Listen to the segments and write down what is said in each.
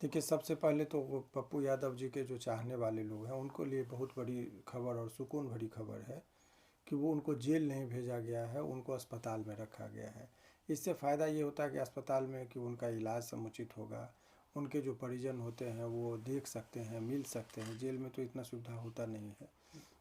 देखिए, सबसे पहले तो वो पप्पू यादव जी के जो चाहने वाले लोग हैं उनको लिए बहुत बड़ी खबर और सुकून भरी खबर है कि वो उनको जेल नहीं भेजा गया है, उनको अस्पताल में रखा गया है। इससे फ़ायदा ये होता है कि अस्पताल में कि उनका इलाज समुचित होगा, उनके जो परिजन होते हैं वो देख सकते हैं, मिल सकते हैं। जेल में तो इतना सुविधा होता नहीं है।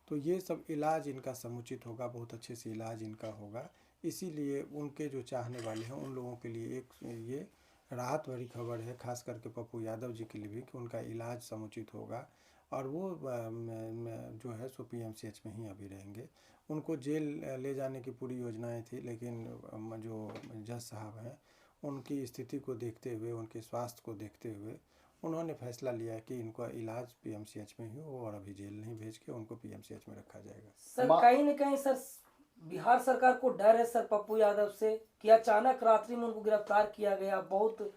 तो ये सब इलाज इनका समुचित होगा, बहुत अच्छे से इलाज इनका होगा। इसीलिए उनके जो चाहने वाले हैं उन लोगों के लिए एक ये राहत भरी खबर है, खास करके पप्पू यादव जी के लिए भी, कि उनका इलाज समुचित होगा और वो जो है सो पीएमसीएच में ही अभी रहेंगे। उनको जेल ले जाने की पूरी योजनाएं थी, लेकिन जो जज साहब हैं उनकी स्थिति को देखते हुए, उनके स्वास्थ्य को देखते हुए उन्होंने फैसला लिया कि इनका इलाज पीएमसीएच में ही हो और अभी जेल नहीं भेज के उनको पीएमसीएच में रखा जाएगा। सर कहीं न कहीं सर बिहार सरकार को डर है सर पप्पू यादव से कि अचानक रात्रि में उनको गिरफ्तार किया गया, बहुत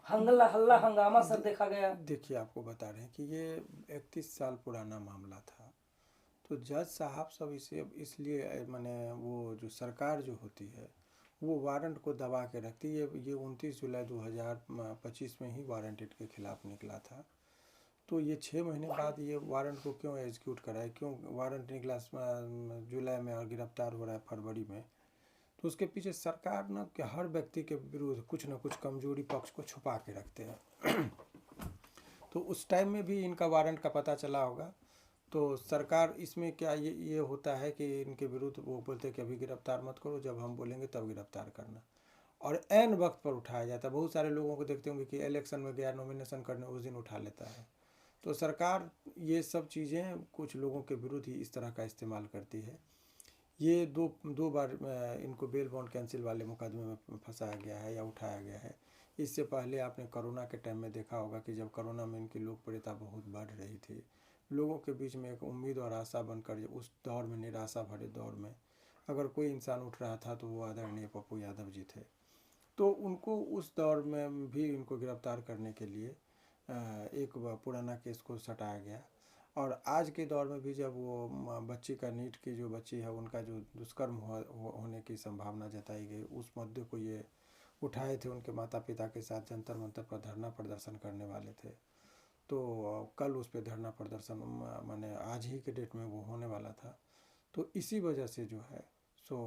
हल्ला हंगामा सर देखा गया। देखिए, आपको बता रहे हैं कि ये 31 साल पुराना मामला था। तो जज साहब सब इसे इसलिए माने वो जो सरकार जो होती है वो वारंट को दबा के रखती है। ये 29 जुलाई 2025 में ही वारंट इनके खिलाफ निकला था। तो ये 6 महीने बाद ये वारंट को क्यों एग्जीक्यूट कराए, क्यों वारंट निकला जुलाई में और गिरफ्तार हो रहा है फरवरी में। तो उसके पीछे सरकार न कि हर व्यक्ति के विरुद्ध कुछ न कुछ कमजोरी पक्ष को छुपा के रखते हैं। तो उस टाइम में भी इनका वारंट का पता चला होगा। तो सरकार इसमें क्या ये होता है कि इनके विरुद्ध वो बोलते हैं कि अभी गिरफ्तार मत करो, जब हम बोलेंगे तब गिरफ्तार करना, और ऐन वक्त पर उठाया जाता है। बहुत सारे लोगों को देखते होंगे कि इलेक्शन में गया नॉमिनेशन करने, उस दिन उठा लेता है। तो सरकार ये सब चीज़ें कुछ लोगों के विरुद्ध ही इस तरह का इस्तेमाल करती है। ये दो बार इनको बेल बॉन्ड कैंसिल वाले मुकदमे में फंसाया गया है या उठाया गया है। इससे पहले आपने कोरोना के टाइम में देखा होगा कि जब कोरोना में इनकी लोकप्रियता बहुत बढ़ रही थी, लोगों के बीच में एक उम्मीद और आशा बनकर, उस दौर में, निराशा भरे दौर में, अगर कोई इंसान उठ रहा था तो वो आदरणीय पप्पू यादव जी थे। तो उनको उस दौर में भी इनको गिरफ्तार करने के लिए एक पुराना केस को सटाया गया। और आज के दौर में भी जब वो बच्ची का, नीट की जो बच्ची है उनका जो दुष्कर्म होने की संभावना जताई गई, उस मुद्दे को ये उठाए थे। उनके माता पिता के साथ जंतर मंतर पर धरना प्रदर्शन करने वाले थे। तो कल उस पर धरना प्रदर्शन माने आज ही के डेट में वो होने वाला था। तो इसी वजह से जो है सो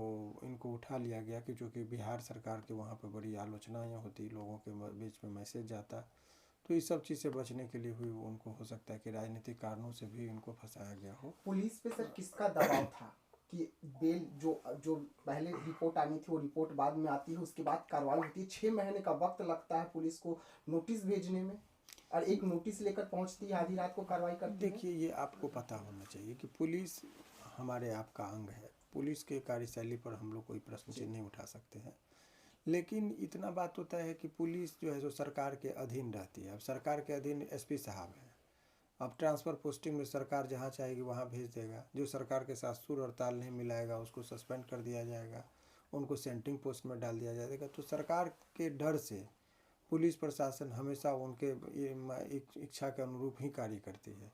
इनको उठा लिया गया कि जो कि बिहार सरकार के वहाँ पे बड़ी आलोचनाएँ होती, लोगों के बीच में मैसेज जाता। तो इस सब चीज़ से बचने के लिए हुई, उनको हो सकता है कि राजनीतिक कारणों से भी इनको फंसाया गया हो। पुलिस पे सर किसका दबाव था कि बेल जो पहले रिपोर्ट आनी थी वो रिपोर्ट बाद में आती है, उसके बाद कार्रवाई होती है, 6 महीने का वक्त लगता है पुलिस को नोटिस भेजने में, और एक नोटिस लेकर पहुंचती है, आधी रात को कार्रवाई करती है। देखिए, ये आपको पता होना चाहिए कि पुलिस हमारे आपका अंग है। पुलिस के कार्यशैली पर हम लोग कोई प्रश्न चिन्ह नहीं उठा सकते हैं, लेकिन इतना बात होता है कि पुलिस जो है जो सरकार के अधीन रहती है। अब सरकार के अधीन एसपी साहब हैं। अब ट्रांसफ़र पोस्टिंग में सरकार जहाँ चाहेगी वहाँ भेज देगा। जो सरकार के साथ सुर और ताल नहीं मिलाएगा उसको सस्पेंड कर दिया जाएगा, उनको सेंट्रिंग पोस्ट में डाल दिया जाएगा। तो सरकार के डर से पुलिस प्रशासन हमेशा उनके इच्छा के अनुरूप ही कार्य करती है।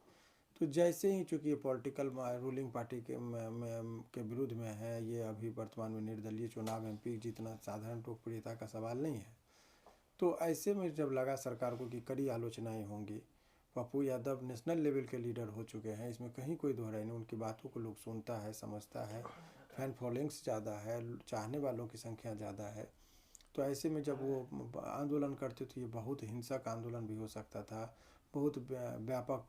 तो जैसे ही, चूँकि ये पॉलिटिकल रूलिंग पार्टी के विरुद्ध में है, ये अभी वर्तमान में निर्दलीय चुनाव एमपी जीतना साधारण लोकप्रियता का सवाल नहीं है। तो ऐसे में जब लगा सरकार को कि कड़ी आलोचनाएं होंगी, पप्पू यादव नेशनल लेवल के लीडर हो चुके हैं, इसमें कहीं कोई दोहराई नहीं। उनकी बातों को लोग सुनता है, समझता है, फैन फॉलोइंग्स ज़्यादा है, चाहने वालों की संख्या ज़्यादा है। तो ऐसे में जब वो आंदोलन करते तो ये बहुत हिंसक आंदोलन भी हो सकता था, बहुत व्यापक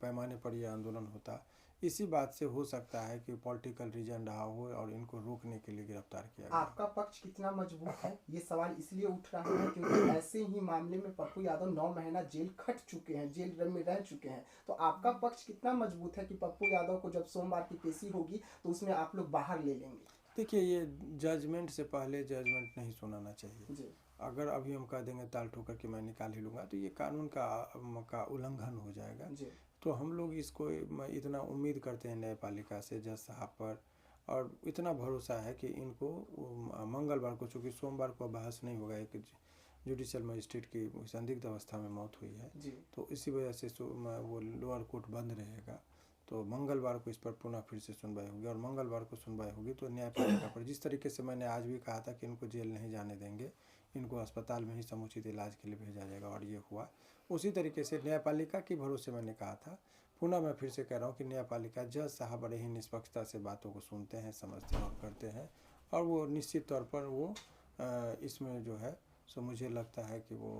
पैमाने पर यह आंदोलन होता। इसी बात से हो सकता है कि पॉलिटिकल रीजन रहा हो और इनको रोकने के लिए गिरफ्तार किया गया। आपका पक्ष कितना मजबूत है, ये सवाल इसलिए उठ रहा है क्योंकि ऐसे ही मामले में पप्पू यादव 9 महीना जेल खट चुके हैं, जेल में रह चुके हैं। तो आपका पक्ष कितना मजबूत है कि पप्पू यादव को जब सोमवार की पेशी होगी तो उसमें आप लोग बाहर ले लेंगे? देखिए, ये जजमेंट से पहले जजमेंट नहीं सुनाना चाहिए जी। अगर अभी हम कह देंगे ताल ठोकर कि मैं निकाल ही लूँगा तो ये कानून का उल्लंघन हो जाएगा। जी। तो हम लोग इसको इतना उम्मीद करते हैं न्यायपालिका से, जज साहब पर, और इतना भरोसा है कि इनको मंगलवार को, चूँकि सोमवार को बहस नहीं होगा, एक जुडिशल मजिस्ट्रेट की संदिग्ध अवस्था में मौत हुई है जी। तो इसी वजह से वो लोअर कोर्ट बंद रहेगा। तो मंगलवार को इस पर पुनः फिर से सुनवाई होगी, और मंगलवार को सुनवाई होगी तो न्यायपालिका पर, जिस तरीके से मैंने आज भी कहा था कि इनको जेल नहीं जाने देंगे, इनको अस्पताल में ही समुचित इलाज के लिए भेजा जाएगा, और ये हुआ। उसी तरीके से न्यायपालिका के भरोसे मैंने कहा था, पुनः मैं फिर से कह रहा हूँ कि न्यायपालिका जज साहब बड़े ही निष्पक्षता से बातों को सुनते हैं, समझते हैं और करते हैं, और वो निश्चित तौर पर वो इसमें जो है सो मुझे लगता है कि वो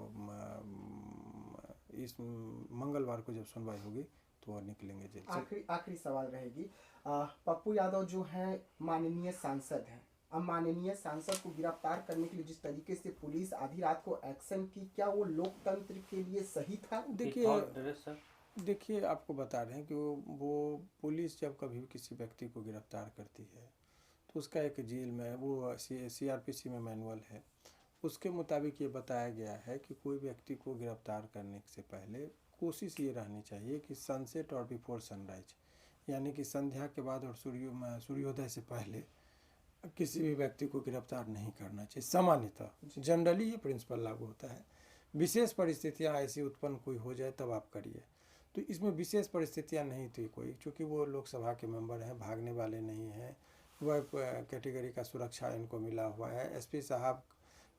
इस मंगलवार को जब सुनवाई होगी तो वो निकलेंगे जेल से। आखिरी सवाल रहेगी, पप्पू यादव जो है माननीय सांसद हैं, अब माननीय सांसद को गिरफ्तार करने के लिए जिस तरीके से पुलिस आधी रात को एक्शन की, क्या वो लोकतंत्र के लिए सही था? देखिए आपको बता रहे हैं कि वो पुलिस जब कभी भी किसी व्यक्ति को गिरफ्तार करती है तो उसका एक जेल में वो CRPC में मैनुअल है, उसके मुताबिक ये बताया गया है कि कोई व्यक्ति को गिरफ्तार करने से पहले कोशिश ये रहनी चाहिए कि सनसेट और बिफोर सनराइज, यानी कि संध्या के बाद और सूर्योदय से पहले किसी भी व्यक्ति को गिरफ्तार नहीं करना चाहिए। सामान्यतः जनरली ये प्रिंसिपल लागू होता है, विशेष परिस्थितियाँ ऐसी उत्पन्न कोई हो जाए तब आप करिए। तो इसमें विशेष परिस्थितियाँ नहीं थी कोई, क्योंकि वो लोकसभा के मेंबर हैं, भागने वाले नहीं हैं, वह कैटेगरी का सुरक्षा इनको मिला हुआ है। SP साहब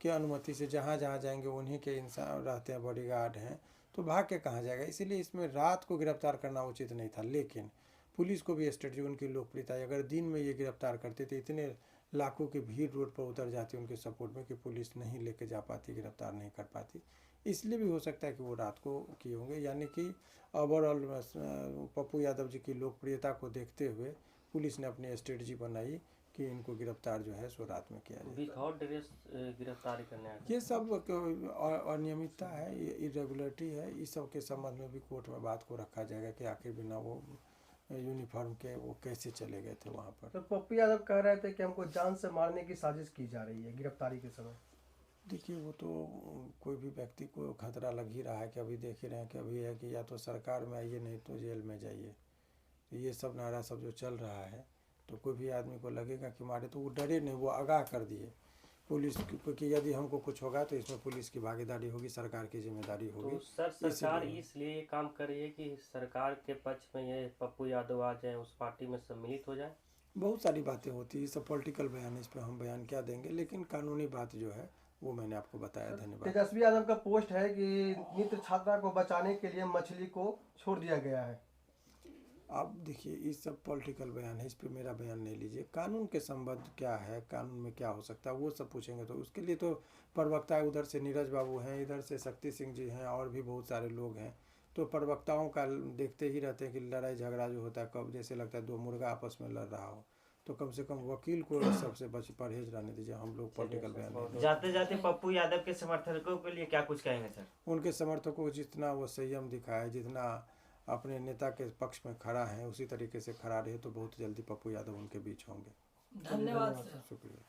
की अनुमति से जहाँ जहाँ जाएंगे उन्हीं के इंसान रहते हैं, बॉडीगार्ड हैं, तो भाग के कहाँ जाएगा। इसीलिए इसमें रात को गिरफ्तार करना उचित नहीं था। लेकिन पुलिस को भी स्ट्रेटजी, उनकी लोकप्रियता, अगर दिन में ये गिरफ्तार करते थे इतने लाखों की भीड़ रोड पर उतर जाती उनके सपोर्ट में कि पुलिस नहीं लेके जा पाती, गिरफ्तार नहीं कर पाती। इसलिए भी हो सकता है कि वो रात को किए होंगे, यानी कि ओवरऑल पप्पू यादव जी की लोकप्रियता को देखते हुए पुलिस ने अपनी स्ट्रेटजी बनाई कि इनको गिरफ्तार जो है सो रात में किया जाए। विदाउट ड्रेस गिरफ्तारी करने ये सब अनियमितता है, इरेगुलरिटी है, इस सब के संबंध में भी कोर्ट में बात को रखा जाएगा कि आखिर बिना वो यूनिफॉर्म के वो कैसे चले गए थे वहाँ पर। तो पप्पू यादव कह रहे थे कि हमको जान से मारने की साजिश की जा रही है गिरफ्तारी के समय। देखिए वो तो कोई भी व्यक्ति को खतरा लग ही रहा है कि अभी देख ही रहे हैं कि अभी है कि या तो सरकार में आइए नहीं तो जेल में जाइए। तो ये सब नारा सब जो चल रहा है तो कोई भी आदमी को लगेगा कि मारे, तो वो डरे नहीं, वो आगाह कर दिए पुलिस कि यदि हमको कुछ होगा तो इसमें पुलिस की भागीदारी होगी, सरकार की जिम्मेदारी होगी। तो सर सरकार इसलिए ये काम कर रही है कि सरकार के पक्ष में ये पप्पू यादव आ जाए, उस पार्टी में सम्मिलित हो जाए। बहुत सारी बातें होती है, सब पॉलिटिकल बयान, इस पर हम बयान क्या देंगे, लेकिन कानूनी बात जो है वो मैंने आपको बताया। धन्यवाद। तेजस्वी यादव का पोस्ट है कि नित्य छात्रा को बचाने के लिए मछली को छोड़ दिया गया है। आप देखिए ये सब पॉलिटिकल बयान है, इस पे मेरा बयान नहीं लीजिए। कानून के संबंध क्या है, कानून में क्या हो सकता है वो सब पूछेंगे तो उसके लिए तो प्रवक्ता है, उधर से नीरज बाबू हैं, इधर से शक्ति सिंह जी हैं, और भी बहुत सारे लोग हैं। तो प्रवक्ताओं का देखते ही रहते हैं कि लड़ाई झगड़ा जो होता है कब जैसे लगता है दो मुर्गा आपस में लड़ रहा हो, तो कम से कम वकील को सबसे परहेज रहने दीजिए। हम लोग पॉलिटिकल बयान जाते जाते पप्पू यादव के समर्थकों के लिए क्या कुछ कहेंगे सर? उनके समर्थकों को जितना वो संयम दिखाए, जितना अपने नेता के पक्ष में खड़ा है उसी तरीके से खड़ा रहे तो बहुत जल्दी पप्पू यादव उनके बीच होंगे। धन्यवाद सर। शुक्रिया।